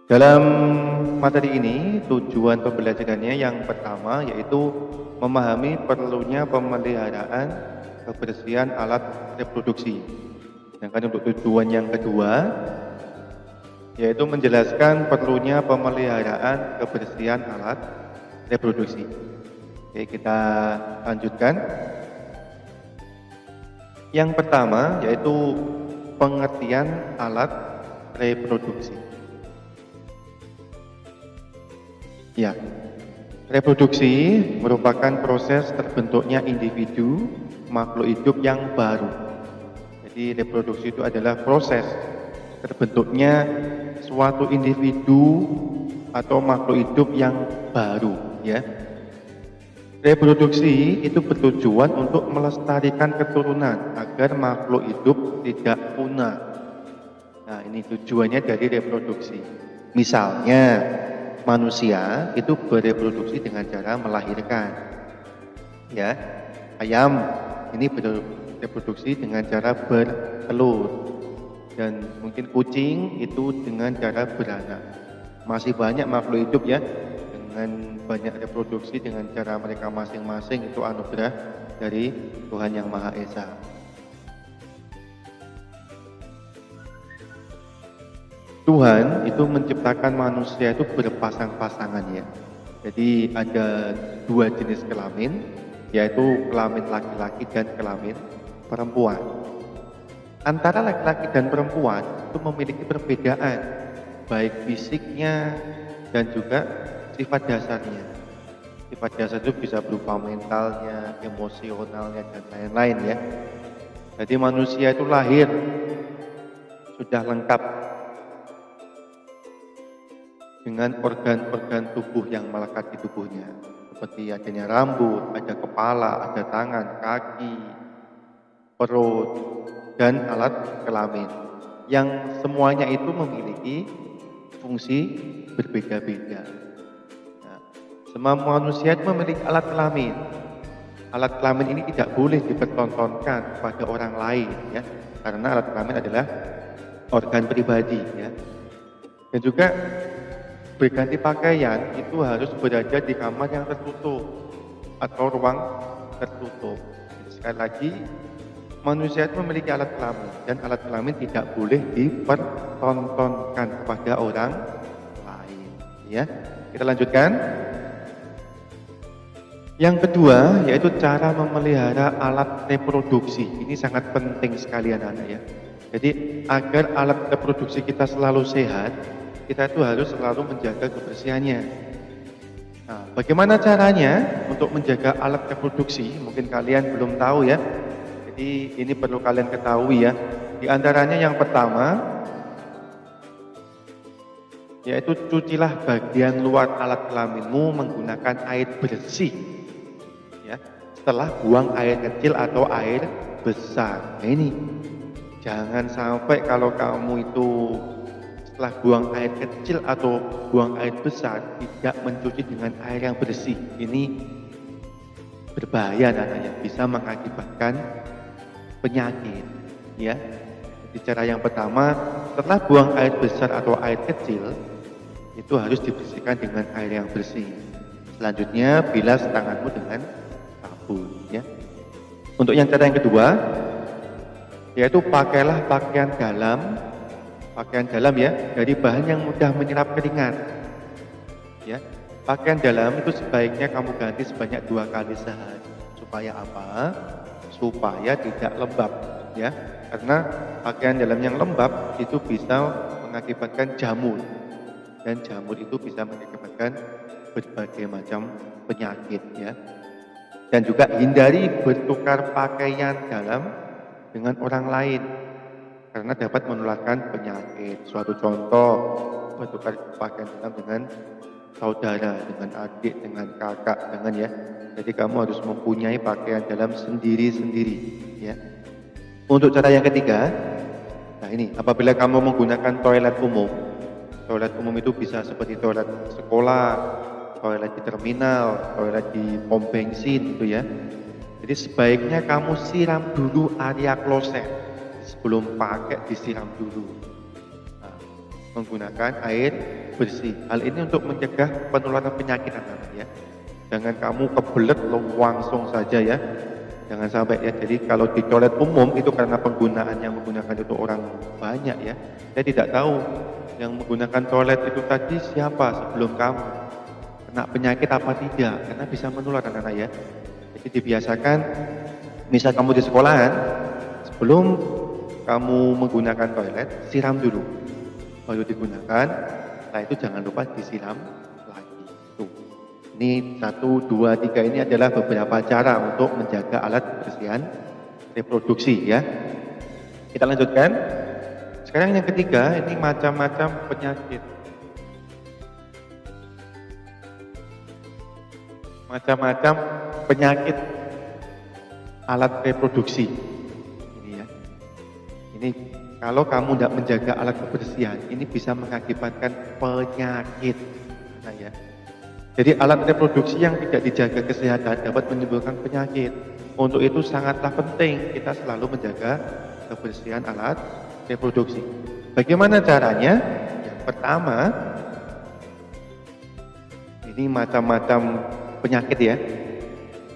Dalam materi ini, tujuan pembelajarannya yang pertama yaitu memahami perlunya pemeliharaan kebersihan alat reproduksi. Sedangkan untuk tujuan yang kedua, yaitu menjelaskan perlunya pemeliharaan kebersihan alat reproduksi. Oke, kita lanjutkan. Yang pertama yaitu pengertian alat reproduksi. Ya, reproduksi merupakan proses terbentuknya individu makhluk hidup yang baru. Jadi reproduksi itu adalah proses terbentuknya suatu individu atau makhluk hidup yang baru, ya. Reproduksi itu bertujuan untuk melestarikan keturunan agar makhluk hidup tidak punah. Nah, ini tujuannya dari reproduksi. Misalnya, manusia itu bereproduksi dengan cara melahirkan. Ya, ayam ini bereproduksi dengan cara bertelur. Dan mungkin kucing itu dengan cara beranak. Masih banyak makhluk hidup ya, dengan banyak reproduksi dengan cara mereka masing-masing, itu anugerah dari Tuhan Yang Maha Esa. Tuhan itu menciptakan manusia itu berpasang-pasangan ya. Jadi ada dua jenis kelamin, yaitu kelamin laki-laki dan kelamin perempuan. Antara laki-laki dan perempuan itu memiliki perbedaan, baik fisiknya dan juga sifat dasarnya. Sifat dasar itu bisa berupa mentalnya, emosionalnya, dan lain-lain ya. Jadi manusia itu lahir sudah lengkap dengan organ-organ tubuh yang melekat di tubuhnya, seperti adanya rambut, ada kepala, ada tangan, kaki, perut, dan alat kelamin, yang semuanya itu memiliki fungsi berbeda-beda. Nah, semua manusia itu memiliki alat kelamin. Alat kelamin ini tidak boleh dipertontonkan kepada orang lain, ya, karena alat kelamin adalah organ pribadi, ya. Dan juga berganti pakaian itu harus berada di kamar yang tertutup atau ruang tertutup. Jadi, sekali lagi, manusia itu memiliki alat kelamin dan alat kelamin tidak boleh dipertontonkan kepada orang lain. Ya, kita lanjutkan. Yang kedua yaitu cara memelihara alat reproduksi. Ini sangat penting sekali anak-anak ya. Jadi agar alat reproduksi kita selalu sehat, kita itu harus selalu menjaga kebersihannya. Nah, bagaimana caranya untuk menjaga alat reproduksi? Mungkin kalian belum tahu ya. Jadi ini perlu kalian ketahui ya. Di antaranya yang pertama, yaitu cucilah bagian luar alat kelaminmu menggunakan air bersih. Ya, setelah buang air kecil atau air besar. Nah, ini jangan sampai kalau kamu itu setelah buang air kecil atau buang air besar tidak mencuci dengan air yang bersih. Ini berbahaya namanya, bisa mengakibatkan penyakit, ya. Jadi cara yang pertama, setelah buang air besar atau air kecil itu harus dibersihkan dengan air yang bersih. Selanjutnya bilas tanganmu dengan sabun, ya. Untuk yang cara yang kedua, yaitu pakailah pakaian dalam ya, dari bahan yang mudah menyerap keringat. Ya, pakaian dalam itu sebaiknya kamu ganti sebanyak 2 kali sehari. Supaya apa? Supaya tidak lembab, ya. Karena pakaian dalam yang lembab itu bisa mengakibatkan jamur, dan jamur itu bisa mengakibatkan berbagai macam penyakit, ya. Dan juga hindari bertukar pakaian dalam dengan orang lain, karena dapat menularkan penyakit. Suatu contoh, bertukar pakaian dalam dengan saudara, dengan adik, dengan kakak, dengan ya. Jadi kamu harus mempunyai pakaian dalam sendiri-sendiri, ya. Untuk cara yang ketiga, nah ini, apabila kamu menggunakan toilet umum itu bisa seperti toilet sekolah, toilet di terminal, toilet di pom bensin, gitu ya. Jadi sebaiknya kamu siram dulu area kloset. Sebelum pakai disiram dulu. Nah, menggunakan air bersih. Hal ini untuk mencegah penularan penyakit anak-anak ya. Jangan kamu kebelet langsung saja ya. Jangan sampai ya. Jadi kalau di toilet umum itu karena penggunaan yang menggunakan itu orang banyak ya. Saya tidak tahu yang menggunakan toilet itu tadi siapa sebelum kamu. Kena penyakit apa tidak, karena bisa menular anak-anak ya. Jadi dibiasakan, misal kamu di sekolahan, sebelum kamu menggunakan toilet, siram dulu. Baru digunakan, setelah itu jangan lupa disiram lagi. Tuh. Ini 1, 2, 3 ini adalah beberapa cara untuk menjaga alat kebersihan reproduksi ya. Kita lanjutkan. Sekarang yang ketiga, ini macam-macam penyakit. Macam-macam penyakit alat reproduksi. Ini ya. Ini kalau kamu tidak menjaga alat kebersihan, ini bisa mengakibatkan penyakit. Nah ya. Jadi alat reproduksi yang tidak dijaga kesehatan dapat menimbulkan penyakit. Untuk itu sangatlah penting kita selalu menjaga kebersihan alat reproduksi. Bagaimana caranya? Yang pertama, ini macam-macam penyakit ya.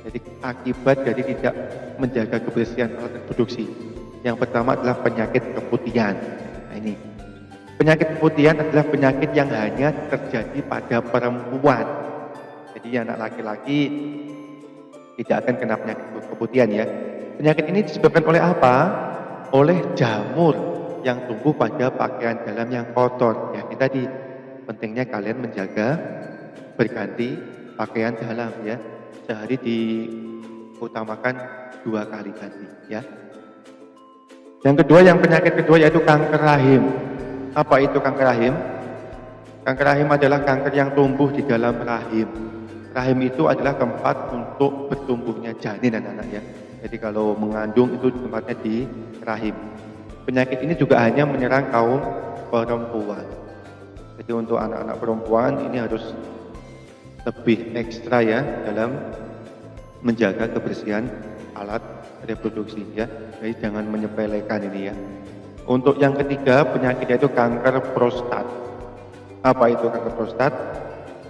Jadi akibat dari tidak menjaga kebersihan alat reproduksi. Yang pertama adalah penyakit keputihan. Nah ini. Penyakit keputihan adalah penyakit yang hanya terjadi pada perempuan. Jadi anak laki-laki tidak akan kena penyakit keputihan ya. Penyakit ini disebabkan oleh apa? Oleh jamur yang tumbuh pada pakaian dalam yang kotor. Ya, ini tadi pentingnya kalian menjaga berganti pakaian dalam ya. Sehari diutamakan 2 kali ganti ya. Yang kedua, yang penyakit kedua yaitu kanker rahim. Apa itu kanker rahim? Kanker rahim adalah kanker yang tumbuh di dalam rahim. Rahim itu adalah tempat untuk bertumbuhnya janin anak-anak ya. Jadi kalau mengandung itu tempatnya di rahim. Penyakit ini juga hanya menyerang kaum perempuan. Jadi untuk anak-anak perempuan ini harus lebih ekstra ya dalam menjaga kebersihan alat reproduksi ya. Jadi jangan menyepelekan ini ya. Untuk yang ketiga penyakit yaitu kanker prostat. Apa itu kanker prostat?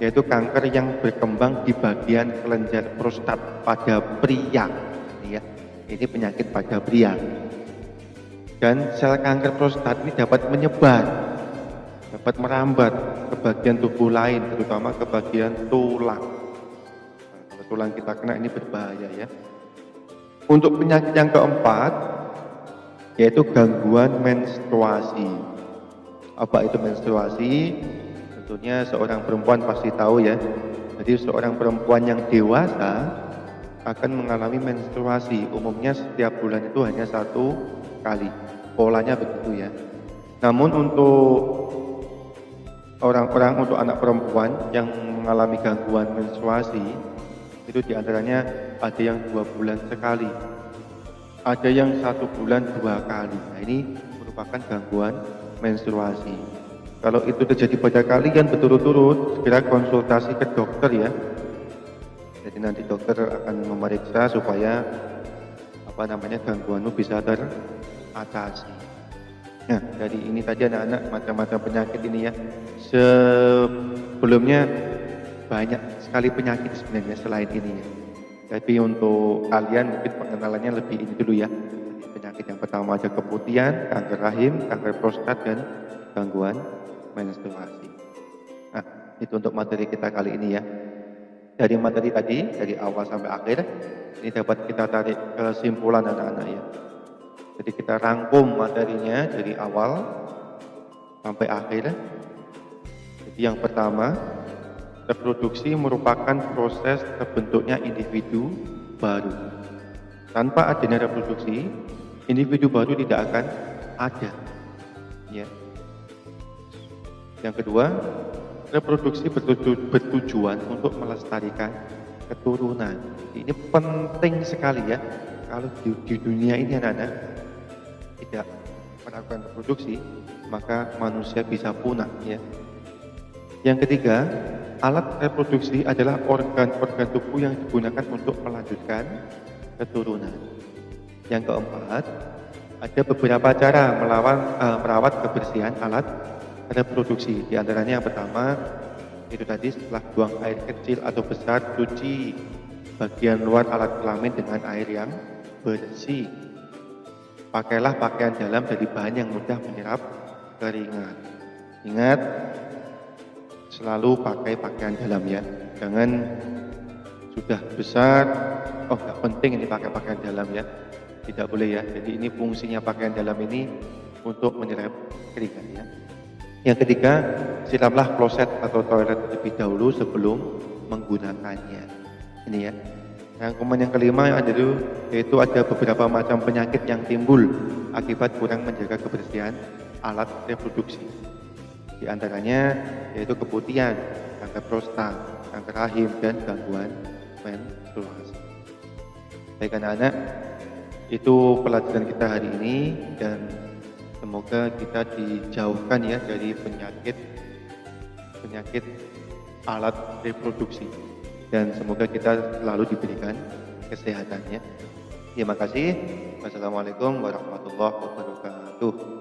Yaitu kanker yang berkembang di bagian kelenjar prostat pada pria. Ini ya. Ini penyakit pada pria. Dan sel kanker prostat ini dapat menyebar, dapat merambat ke bagian tubuh lain, terutama ke bagian tulang. Nah, kalau tulang kita kena ini berbahaya ya. Untuk penyakit yang keempat, yaitu gangguan menstruasi. Apa itu menstruasi? Tentunya seorang perempuan pasti tahu ya. Jadi seorang perempuan yang dewasa akan mengalami menstruasi. Umumnya setiap bulan itu hanya 1 kali. Polanya begitu ya. Namun untuk orang-orang, untuk anak perempuan yang mengalami gangguan menstruasi, itu diantaranya ada yang 2 bulan sekali, ada yang 1 bulan 2 kali. Nah ini merupakan gangguan menstruasi. Kalau itu terjadi pada kalian berturut-turut, segera konsultasi ke dokter ya. Jadi nanti dokter akan memeriksa supaya gangguanmu bisa teratasi. Nah, dari ini tadi anak-anak macam-macam penyakit ini ya. Sebelumnya banyak sekali penyakit sebenarnya selain ini ya. Tapi untuk kalian mungkin pengenalannya lebih ini dulu ya. Penyakit yang pertama ada keputihan, kanker rahim, kanker prostat, dan gangguan menstruasi. Nah, itu untuk materi kita kali ini ya. Dari materi tadi, dari awal sampai akhir, ini dapat kita tarik kesimpulan anak-anak ya. Jadi kita rangkum materinya dari awal sampai akhir. Jadi yang pertama, reproduksi merupakan proses terbentuknya individu baru. Tanpa adanya reproduksi, individu baru tidak akan ada. Ya. Yang kedua, reproduksi bertujuan untuk melestarikan keturunan. Ini penting sekali ya. Kalau di dunia ini anak-anak tidak melakukan reproduksi, maka manusia bisa punah ya. Yang ketiga, alat reproduksi adalah organ-organ tubuh yang digunakan untuk melanjutkan keturunan. Yang keempat, ada beberapa cara merawat kebersihan alat reproduksi. Di antaranya yang pertama, itu tadi setelah buang air kecil atau besar, cuci bagian luar alat kelamin dengan air yang bersih. Pakailah pakaian dalam dari bahan yang mudah menyerap keringat. Ingat, selalu pakai pakaian dalam ya. Jangan sudah besar, oh nggak penting ini pakai pakaian dalam ya. Tidak boleh ya. Jadi ini fungsinya pakaian dalam ini untuk menyerap keringat ya. Yang ketiga, siramlah kloset atau toilet terlebih dahulu sebelum menggunakannya. Ini ya. Yang kelima yaitu ada beberapa macam penyakit yang timbul akibat kurang menjaga kebersihan alat reproduksi. Di antaranya yaitu keputihan, kanker prostat, kanker rahim, dan gangguan menstruasi. Baik anak-anak, itu pelajaran kita hari ini dan semoga kita dijauhkan ya dari penyakit alat reproduksi dan semoga kita selalu diberikan kesehatannya. Terima kasih. Wassalamualaikum warahmatullahi wabarakatuh.